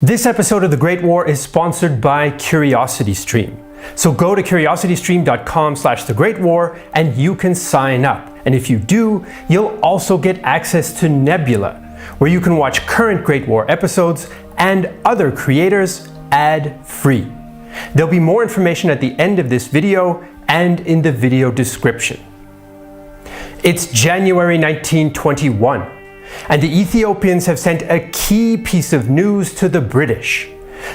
This episode of The Great War is sponsored by CuriosityStream. So go to curiositystream.com/thegreatwar and you can sign up. And if you do, you'll also get access to Nebula, where you can watch current Great War episodes and other creators ad-free. There'll be more information at the end of this video and in the video description. It's January 1921. And the Ethiopians have sent a key piece of news to the British.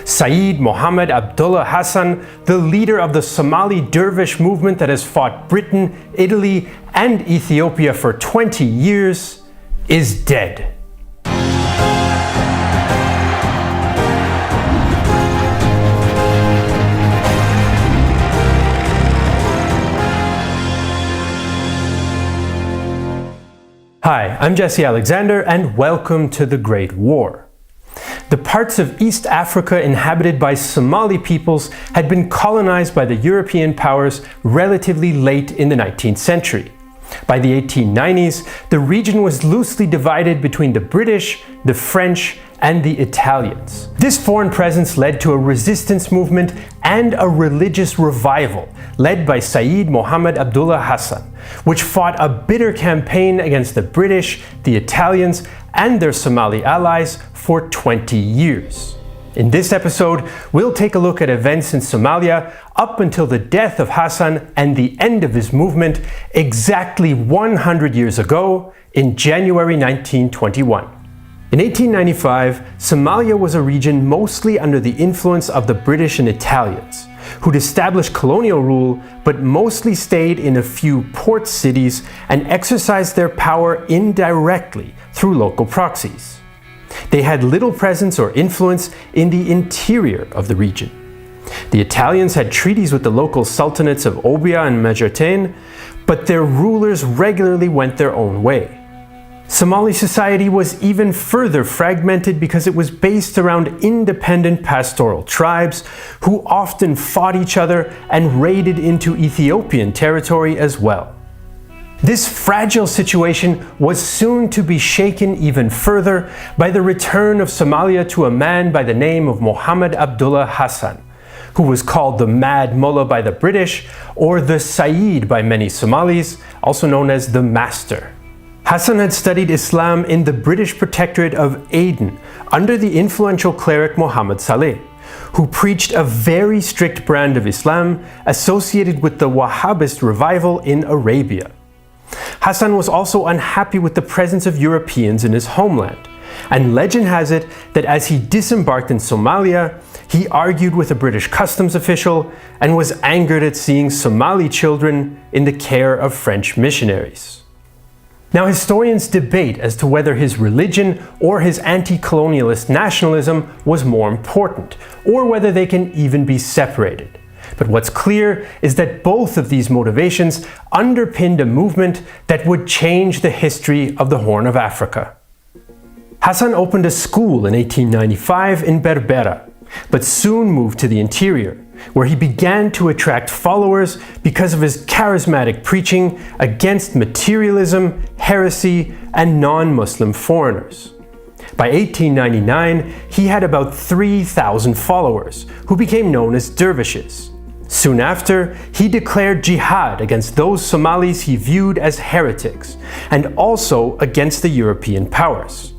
Sayyid Mohammed Abdullah Hassan, the leader of the Somali dervish movement that has fought Britain, Italy, and Ethiopia for 20 years, is dead. Hi, I'm Jesse Alexander and welcome to The Great War. The parts of East Africa inhabited by Somali peoples had been colonized by the European powers relatively late in the 19th century. By the 1890s, the region was loosely divided between the British, the French, and the Italians. This foreign presence led to a resistance movement and a religious revival led by Sayyid Mohammed Abdullah Hassan, which fought a bitter campaign against the British, the Italians, and their Somali allies for 20 years. In this episode, we'll take a look at events in Somalia up until the death of Hassan and the end of his movement exactly 100 years ago in January 1921. In 1895, Somalia was a region mostly under the influence of the British and Italians, who'd established colonial rule but mostly stayed in a few port cities and exercised their power indirectly through local proxies. They had little presence or influence in the interior of the region. The Italians had treaties with the local sultanates of Obbia and Majertene, but their rulers regularly went their own way. Somali society was even further fragmented because it was based around independent pastoral tribes who often fought each other and raided into Ethiopian territory as well. This fragile situation was soon to be shaken even further by the return of Somalia to a man by the name of Mohammed Abdullah Hassan, who was called the Mad Mullah by the British or the Sayyid by many Somalis, also known as the Master. Hassan had studied Islam in the British protectorate of Aden under the influential cleric Muhammad Saleh, who preached a very strict brand of Islam associated with the Wahhabist revival in Arabia. Hassan was also unhappy with the presence of Europeans in his homeland, and legend has it that as he disembarked in Somalia, he argued with a British customs official and was angered at seeing Somali children in the care of French missionaries. Now, historians debate as to whether his religion or his anti-colonialist nationalism was more important, or whether they can even be separated. But what's clear is that both of these motivations underpinned a movement that would change the history of the Horn of Africa. Hassan opened a school in 1895 in Berbera, but soon moved to the interior, where he began to attract followers because of his charismatic preaching against materialism, heresy, and non-Muslim foreigners. By 1899, he had about 3,000 followers, who became known as dervishes. Soon after, he declared jihad against those Somalis he viewed as heretics, and also against the European powers.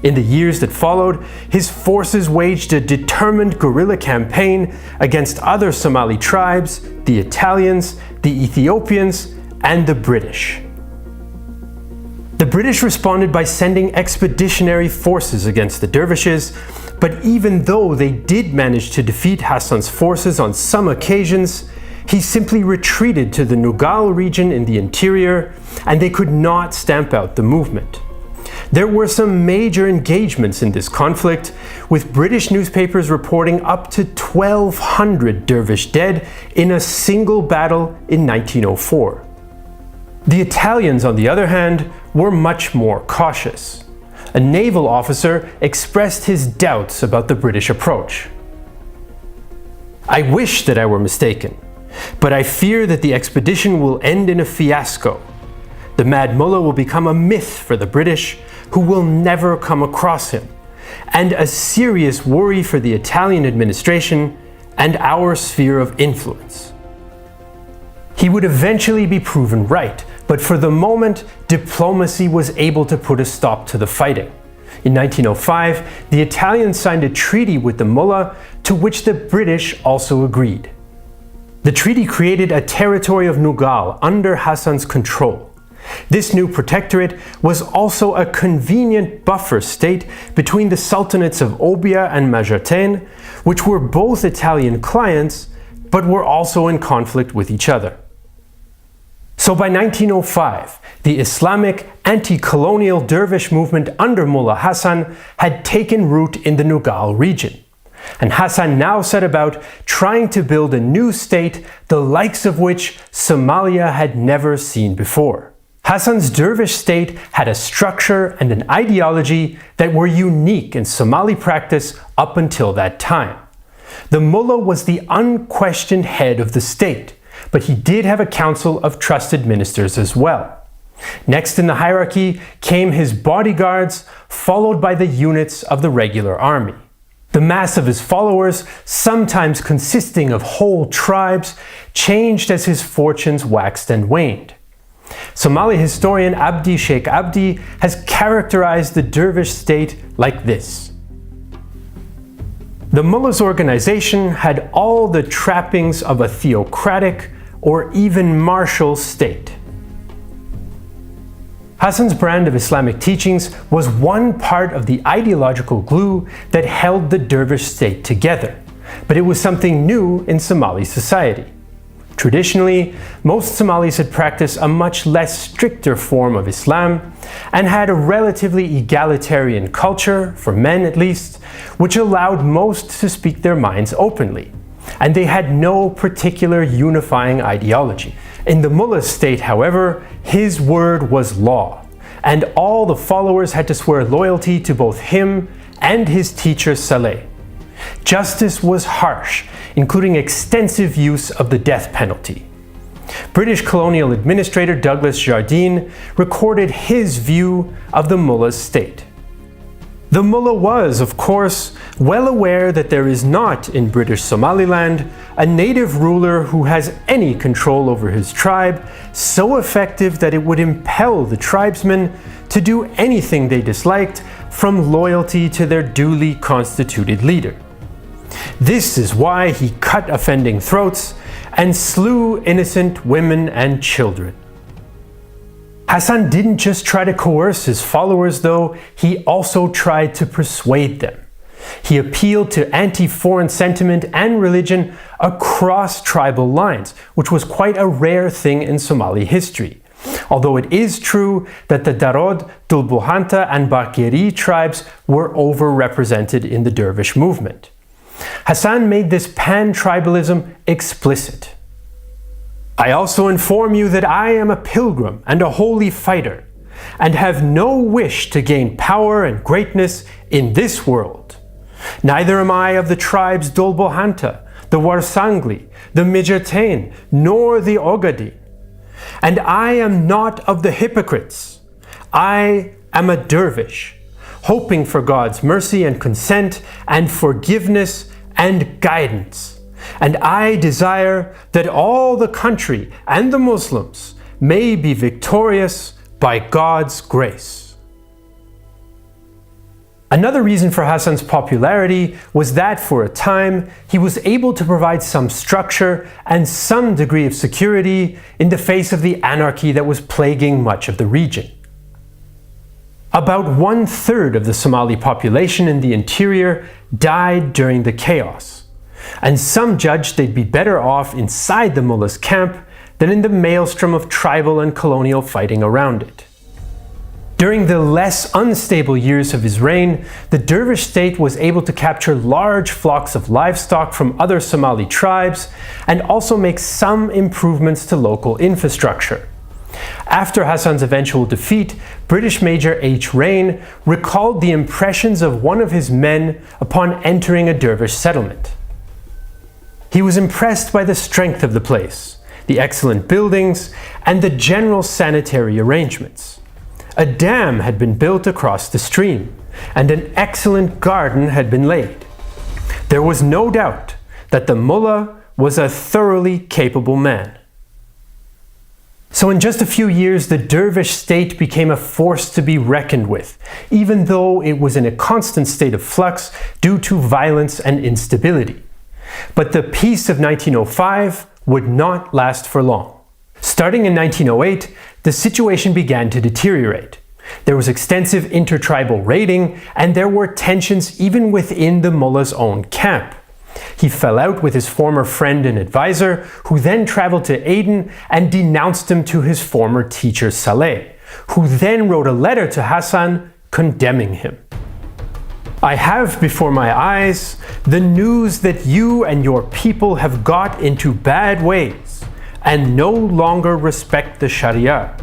In the years that followed, his forces waged a determined guerrilla campaign against other Somali tribes, the Italians, the Ethiopians, and the British. The British responded by sending expeditionary forces against the dervishes, but even though they did manage to defeat Hassan's forces on some occasions, he simply retreated to the Nugal region in the interior, and they could not stamp out the movement. There were some major engagements in this conflict, with British newspapers reporting up to 1,200 dervish dead in a single battle in 1904. The Italians, on the other hand, were much more cautious. A naval officer expressed his doubts about the British approach. "I wish that I were mistaken, but I fear that the expedition will end in a fiasco. The Mad Mullah will become a myth for the British, who will never come across him, and a serious worry for the Italian administration and our sphere of influence. He would eventually be proven right, but for the moment, diplomacy was able to put a stop to the fighting. In 1905, the Italians signed a treaty with the Mullah, to which the British also agreed. The treaty created a territory of Nugal under Hassan's control. This new protectorate was also a convenient buffer state between the sultanates of Obbia and Majaten, which were both Italian clients, but were also in conflict with each other. So by 1905, the Islamic anti-colonial dervish movement under Mullah Hassan had taken root in the Nugal region. And Hassan now set about trying to build a new state, the likes of which Somalia had never seen before. Hassan's dervish state had a structure and an ideology that were unique in Somali practice up until that time. The mullah was the unquestioned head of the state, but he did have a council of trusted ministers as well. Next in the hierarchy came his bodyguards, followed by the units of the regular army. The mass of his followers, sometimes consisting of whole tribes, changed as his fortunes waxed and waned. Somali historian Abdi Sheikh Abdi has characterized the dervish state like this. The mullah's organization had all the trappings of a theocratic or even martial state. Hassan's brand of Islamic teachings was one part of the ideological glue that held the dervish state together, but it was something new in Somali society. Traditionally, most Somalis had practiced a much less stricter form of Islam and had a relatively egalitarian culture, for men at least, which allowed most to speak their minds openly, and they had no particular unifying ideology. In the mullah's state, however, his word was law, and all the followers had to swear loyalty to both him and his teacher Saleh. Justice was harsh, including extensive use of the death penalty. British colonial administrator Douglas Jardine recorded his view of the mullah's state. The mullah was, of course, well aware that there is not in British Somaliland a native ruler who has any control over his tribe so effective that it would impel the tribesmen to do anything they disliked from loyalty to their duly constituted leader. This is why he cut offending throats and slew innocent women and children. Hassan didn't just try to coerce his followers though, he also tried to persuade them. He appealed to anti-foreign sentiment and religion across tribal lines, which was quite a rare thing in Somali history. Although it is true that the Darod, Dulbuhanta and Bakeri tribes were overrepresented in the dervish movement. Hassan made this pan-tribalism explicit. I also inform you that I am a pilgrim and a holy fighter, and have no wish to gain power and greatness in this world. Neither am I of the tribes Dolbohanta, the Warsangli, the Mijatain, nor the Ogadi. And I am not of the hypocrites. I am a dervish, hoping for God's mercy and consent and forgiveness and guidance. And I desire that all the country and the Muslims may be victorious by God's grace. Another reason for Hassan's popularity was that for a time he was able to provide some structure and some degree of security in the face of the anarchy that was plaguing much of the region. About 1/3 of the Somali population in the interior died during the chaos, and some judged they'd be better off inside the mullah's camp than in the maelstrom of tribal and colonial fighting around it. During the less unstable years of his reign, the dervish state was able to capture large flocks of livestock from other Somali tribes and also make some improvements to local infrastructure. After Hassan's eventual defeat, British Major H. Rain recalled the impressions of one of his men upon entering a dervish settlement. He was impressed by the strength of the place, the excellent buildings, and the general sanitary arrangements. A dam had been built across the stream, and an excellent garden had been laid. There was no doubt that the mullah was a thoroughly capable man. So in just a few years, the dervish state became a force to be reckoned with, even though it was in a constant state of flux due to violence and instability. But the peace of 1905 would not last for long. Starting in 1908, the situation began to deteriorate. There was extensive intertribal raiding, and there were tensions even within the mullah's own camp. He fell out with his former friend and advisor, who then traveled to Aden and denounced him to his former teacher Saleh, who then wrote a letter to Hassan condemning him. I have before my eyes the news that you and your people have got into bad ways and no longer respect the Sharia.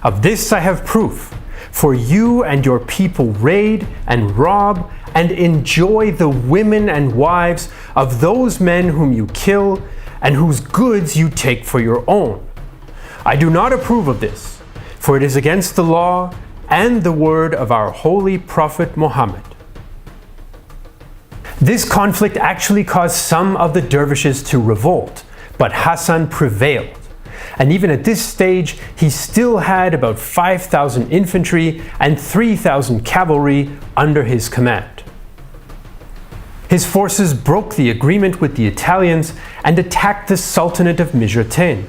Of this I have proof, for you and your people raid and rob and enjoy the women and wives of those men whom you kill and whose goods you take for your own. I do not approve of this, for it is against the law and the word of our holy Prophet Muhammad. This conflict actually caused some of the dervishes to revolt, but Hassan prevailed. And even at this stage, he still had about 5,000 infantry and 3,000 cavalry under his command. His forces broke the agreement with the Italians and attacked the Sultanate of Mijetin.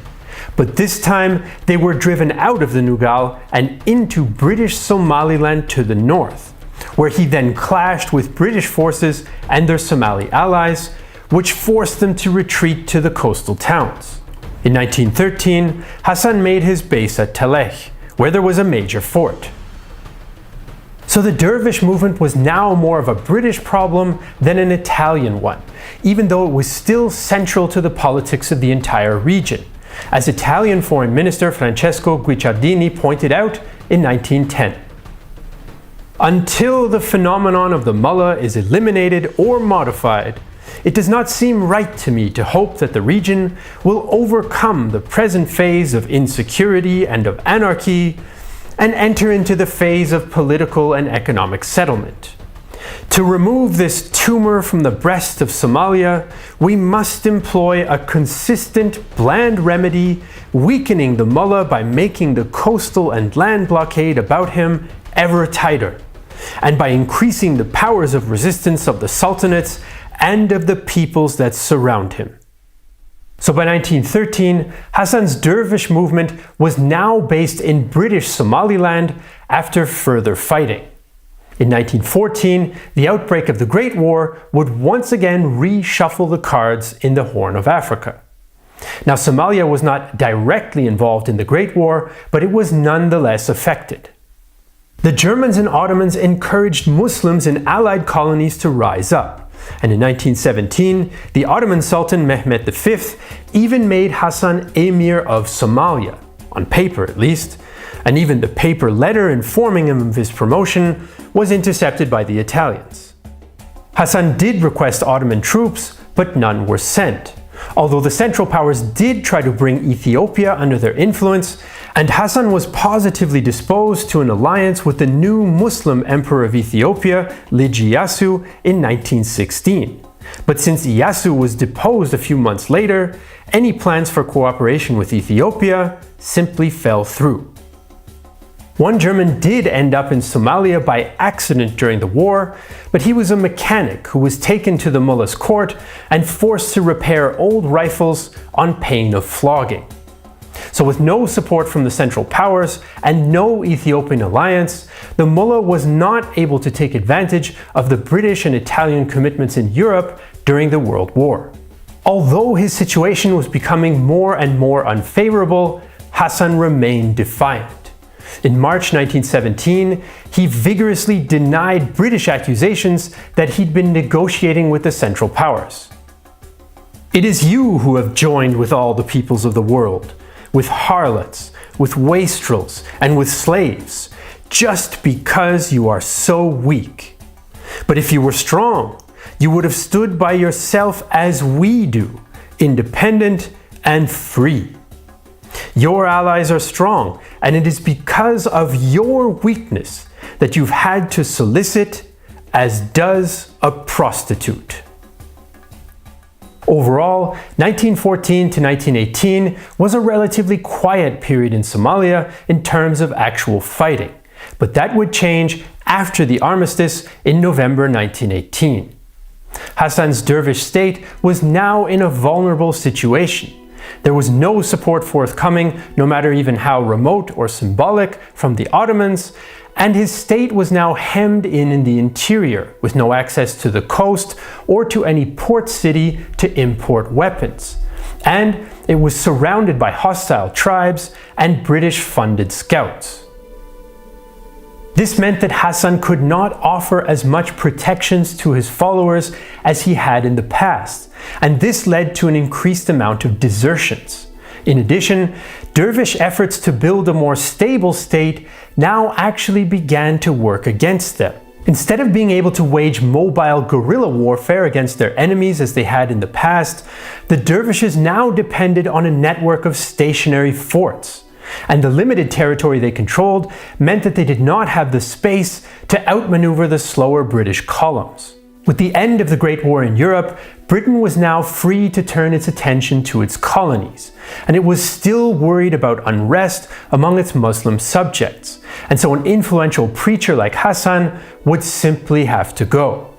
But this time, they were driven out of the Nugal and into British Somaliland to the north, where he then clashed with British forces and their Somali allies, which forced them to retreat to the coastal towns. In 1913, Hassan made his base at Taleh, where there was a major fort. So the dervish movement was now more of a British problem than an Italian one, even though it was still central to the politics of the entire region, as Italian Foreign Minister Francesco Guicciardini pointed out in 1910. Until the phenomenon of the mullah is eliminated or modified, it does not seem right to me to hope that the region will overcome the present phase of insecurity and of anarchy and enter into the phase of political and economic settlement. To remove this tumor from the breast of Somalia, we must employ a consistent, bland remedy, weakening the mullah by making the coastal and land blockade about him ever tighter, and by increasing the powers of resistance of the sultanates and of the peoples that surround him. So by 1913, Hassan's dervish movement was now based in British Somaliland after further fighting. In 1914, the outbreak of the Great War would once again reshuffle the cards in the Horn of Africa. Now, Somalia was not directly involved in the Great War, but it was nonetheless affected. The Germans and Ottomans encouraged Muslims in Allied colonies to rise up. And in 1917, the Ottoman Sultan Mehmed V even made Hassan Emir of Somalia, on paper at least, and even the paper letter informing him of his promotion was intercepted by the Italians. Hassan did request Ottoman troops, but none were sent, although the Central Powers did try to bring Ethiopia under their influence, and Hassan was positively disposed to an alliance with the new Muslim Emperor of Ethiopia, Liji Iyasu, in 1916. But since Iyasu was deposed a few months later, any plans for cooperation with Ethiopia simply fell through. One German did end up in Somalia by accident during the war, but he was a mechanic who was taken to the mullah's court and forced to repair old rifles on pain of flogging. So with no support from the Central Powers and no Ethiopian alliance, the mullah was not able to take advantage of the British and Italian commitments in Europe during the World War. Although his situation was becoming more and more unfavorable, Hassan remained defiant. In March 1917, he vigorously denied British accusations that he'd been negotiating with the Central Powers. "It is you who have joined with all the peoples of the world, with harlots, with wastrels, and with slaves, just because you are so weak. But if you were strong, you would have stood by yourself as we do, independent and free. Your allies are strong, and it is because of your weakness that you've had to solicit, as does a prostitute. Overall, 1914 to 1918 was a relatively quiet period in Somalia in terms of actual fighting, but that would change after the armistice in November 1918. Hassan's dervish state was now in a vulnerable situation. There was no support forthcoming, no matter even how remote or symbolic, from the Ottomans, and his state was now hemmed in the interior, with no access to the coast or to any port city to import weapons. And it was surrounded by hostile tribes and British-funded scouts. This meant that Hassan could not offer as much protections to his followers as he had in the past, and this led to an increased amount of desertions. In addition, dervish efforts to build a more stable state now actually began to work against them. Instead of being able to wage mobile guerrilla warfare against their enemies as they had in the past, the dervishes now depended on a network of stationary forts. And the limited territory they controlled meant that they did not have the space to outmaneuver the slower British columns. With the end of the Great War in Europe, Britain was now free to turn its attention to its colonies, and it was still worried about unrest among its Muslim subjects, and so an influential preacher like Hassan would simply have to go.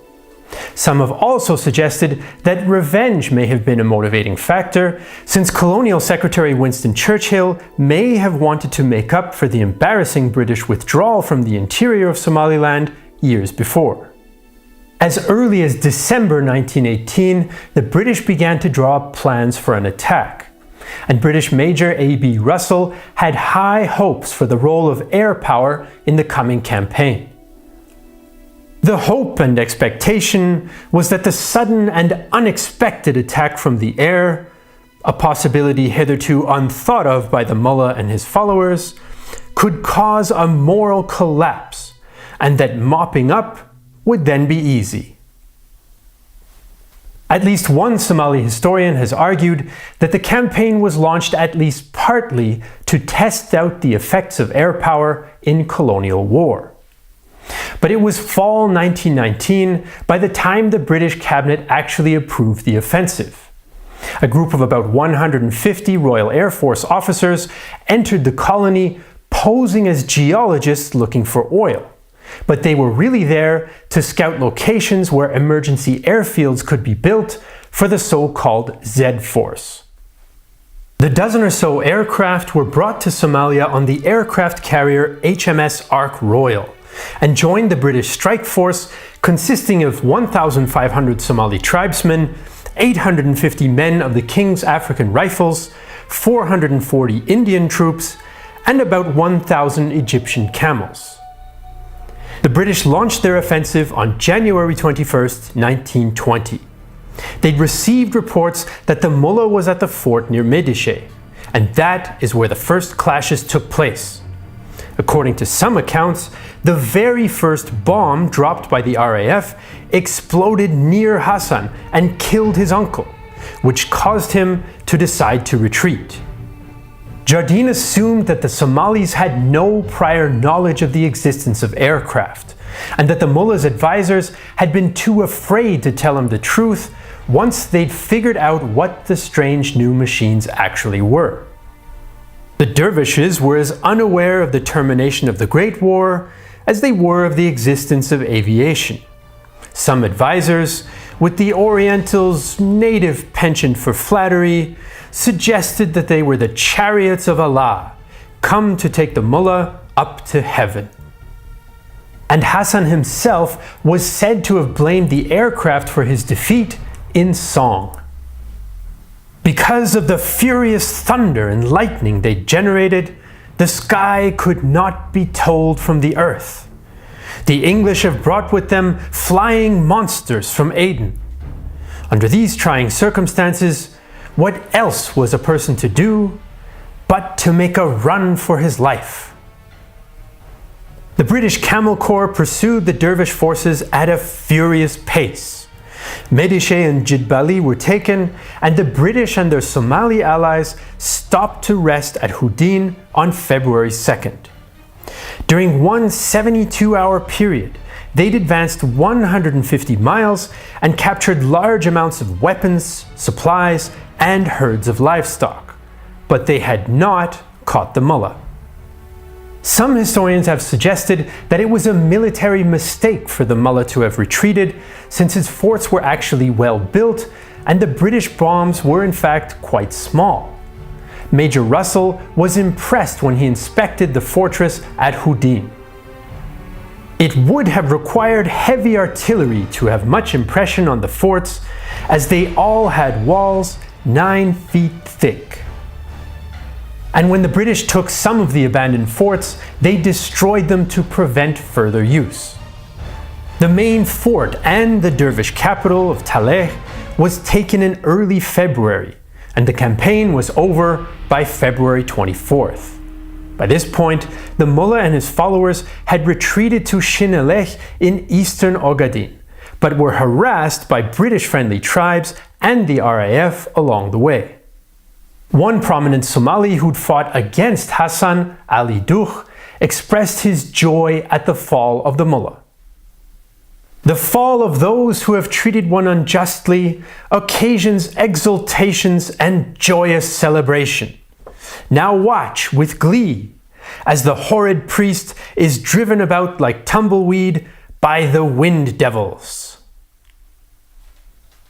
Some have also suggested that revenge may have been a motivating factor, since Colonial Secretary Winston Churchill may have wanted to make up for the embarrassing British withdrawal from the interior of Somaliland years before. As early as December 1918, the British began to draw up plans for an attack, and British Major A.B. Russell had high hopes for the role of air power in the coming campaign. The hope and expectation was that the sudden and unexpected attack from the air, a possibility hitherto unthought of by the mullah and his followers, could cause a moral collapse, and that mopping up would then be easy. At least one Somali historian has argued that the campaign was launched at least partly to test out the effects of air power in colonial war. But it was fall 1919 by the time the British cabinet actually approved the offensive. A group of about 150 Royal Air Force officers entered the colony posing as geologists looking for oil, but they were really there to scout locations where emergency airfields could be built for the so-called Z-Force. The dozen or so aircraft were brought to Somalia on the aircraft carrier HMS Ark Royal, and joined the British strike force consisting of 1,500 Somali tribesmen, 850 men of the King's African Rifles, 440 Indian troops, and about 1,000 Egyptian camels. The British launched their offensive on January 21st, 1920. They'd received reports that the mullah was at the fort near Medishe, and that is where the first clashes took place. According to some accounts, the very first bomb dropped by the RAF exploded near Hassan and killed his uncle, which caused him to decide to retreat. Jardine assumed that the Somalis had no prior knowledge of the existence of aircraft, and that the mullah's advisors had been too afraid to tell him the truth once they'd figured out what the strange new machines actually were. The dervishes were as unaware of the termination of the Great War as they were of the existence of aviation. Some advisors, with the Oriental's native penchant for flattery, suggested that they were the chariots of Allah, come to take the mullah up to heaven. And Hassan himself was said to have blamed the aircraft for his defeat in song. Because of the furious thunder and lightning they generated, the sky could not be told from the earth. The English have brought with them flying monsters from Aden. Under these trying circumstances, what else was a person to do but to make a run for his life? The British Camel Corps pursued the dervish forces at a furious pace. Medishe and Jidbali were taken, and the British and their Somali allies stopped to rest at Houdin on February 2nd. During one 72-hour period, they'd advanced 150 miles and captured large amounts of weapons, supplies, and herds of livestock. But they had not caught the mullah. Some historians have suggested that it was a military mistake for the mullah to have retreated, since his forts were actually well built and the British bombs were in fact quite small. Major Russell was impressed when he inspected the fortress at Houdin. It would have required heavy artillery to have much impression on the forts, as they all had walls 9 feet thick. And when the British took some of the abandoned forts, they destroyed them to prevent further use. The main fort and the dervish capital of Taleh was taken in early February, and the campaign was over by February 24th. By this point, the mullah and his followers had retreated to Shineleh in eastern Ogaden, but were harassed by British-friendly tribes and the RAF along the way. One prominent Somali who'd fought against Hassan, Ali Dukh, expressed his joy at the fall of the mullah. The fall of those who have treated one unjustly occasions exultations and joyous celebration. Now watch with glee as the horrid priest is driven about like tumbleweed by the wind devils.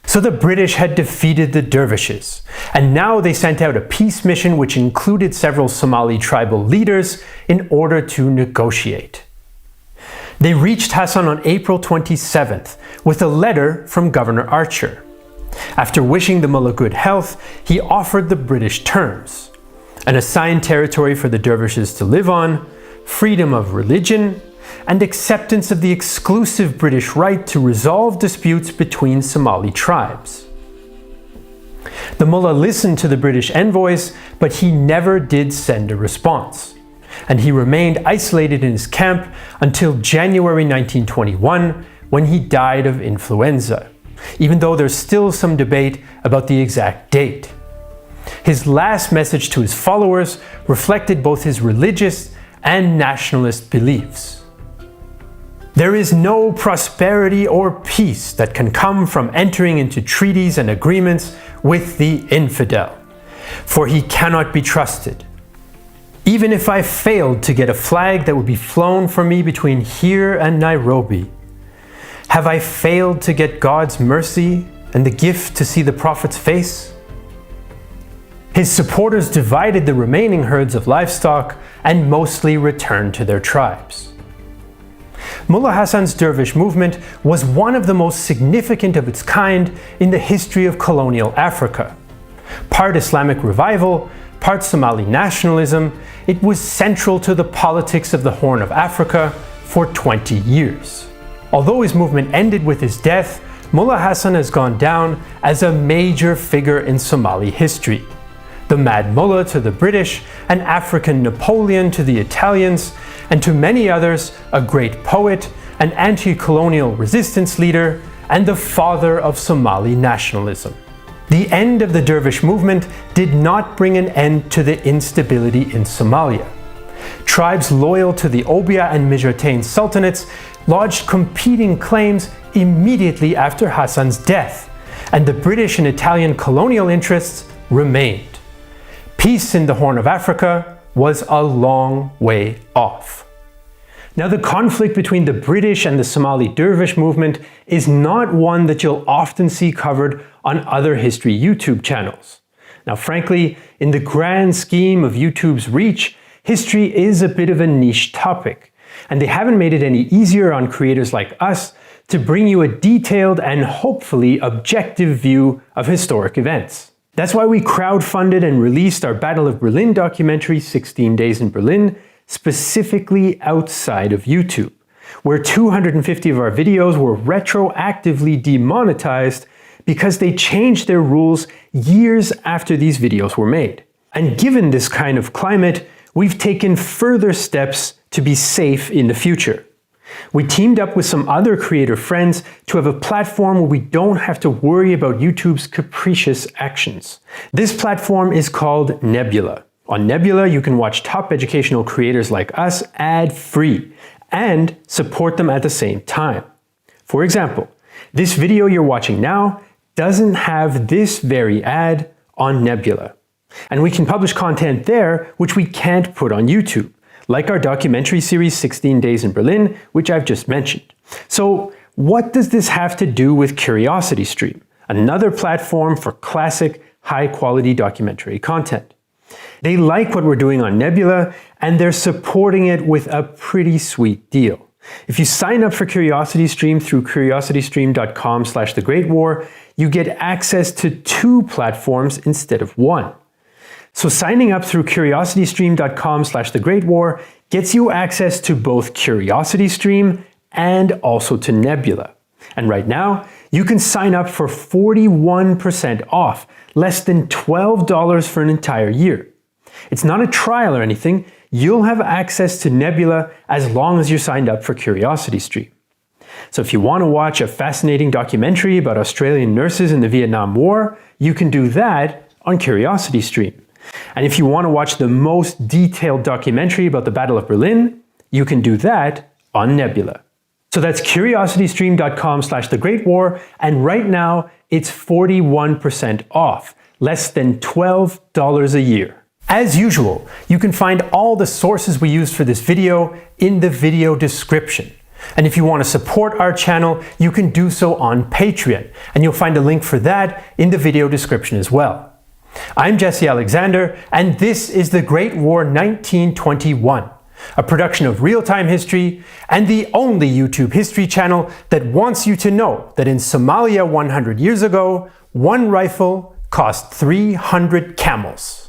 So the British had defeated the dervishes, and now they sent out a peace mission which included several Somali tribal leaders in order to negotiate. They reached Hassan on April 27th with a letter from Governor Archer. After wishing the mullah good health, he offered the British terms: an assigned territory for the dervishes to live on, freedom of religion, and acceptance of the exclusive British right to resolve disputes between Somali tribes. The mullah listened to the British envoys, but he never did send a response, and he remained isolated in his camp until January 1921, when he died of influenza, even though there's still some debate about the exact date. His last message to his followers reflected both his religious and nationalist beliefs. There is no prosperity or peace that can come from entering into treaties and agreements with the infidel, for he cannot be trusted. Even if I failed to get a flag that would be flown for me between here and Nairobi, have I failed to get God's mercy and the gift to see the Prophet's face? His supporters divided the remaining herds of livestock and mostly returned to their tribes. Mullah Hassan's dervish movement was one of the most significant of its kind in the history of colonial Africa. Part Islamic revival, part Somali nationalism, it was central to the politics of the Horn of Africa for 20 years. Although his movement ended with his death, Mullah Hassan has gone down as a major figure in Somali history. The Mad Mullah to the British, an African Napoleon to the Italians, and to many others, a great poet, an anti-colonial resistance leader, and the father of Somali nationalism. The end of the dervish movement did not bring an end to the instability in Somalia. Tribes loyal to the Obiya and Mijatain sultanates lodged competing claims immediately after Hassan's death, and the British and Italian colonial interests remained. Peace in the Horn of Africa was a long way off. Now, the conflict between the British and the Somali dervish movement is not one that you'll often see covered on other history YouTube channels. Now, frankly, in the grand scheme of YouTube's reach, history is a bit of a niche topic, and they haven't made it any easier on creators like us to bring you a detailed and hopefully objective view of historic events. That's why we crowdfunded and released our Battle of Berlin documentary, 16 Days in Berlin, specifically outside of YouTube, where 250 of our videos were retroactively demonetized because they changed their rules years after these videos were made. And given this kind of climate, we've taken further steps to be safe in the future. We teamed up with some other creator friends to have a platform where we don't have to worry about YouTube's capricious actions. This platform is called Nebula, On Nebula, you can watch top educational creators like us ad-free and support them at the same time. For example, this video you're watching now doesn't have this very ad on Nebula. And we can publish content there which we can't put on YouTube, like our documentary series 16 Days in Berlin, which I've just mentioned. So what does this have to do with CuriosityStream, another platform for classic, high-quality documentary content? They like what we're doing on Nebula, and they're supporting it with a pretty sweet deal. If you sign up for CuriosityStream through curiositystream.com/thegreatwar, you get access to 2 platforms instead of 1. So signing up through curiositystream.com/thegreatwar gets you access to both CuriosityStream and also to Nebula. And right now, you can sign up for 41% off, less than $12 for an entire year. It's not a trial or anything. You'll have access to Nebula as long as you're signed up for CuriosityStream. So if you want to watch a fascinating documentary about Australian nurses in the Vietnam War, you can do that on CuriosityStream. And if you want to watch the most detailed documentary about the Battle of Berlin, you can do that on Nebula. So that's curiositystream.com/thegreatwar, and right now it's 41% off, less than $12 a year. As usual, you can find all the sources we used for this video in the video description. And if you want to support our channel, you can do so on Patreon, and you'll find a link for that in the video description as well. I'm Jesse Alexander, and this is The Great War 1921, a production of Real Time History and the only YouTube history channel that wants you to know that in Somalia 100 years ago, one rifle cost 300 camels.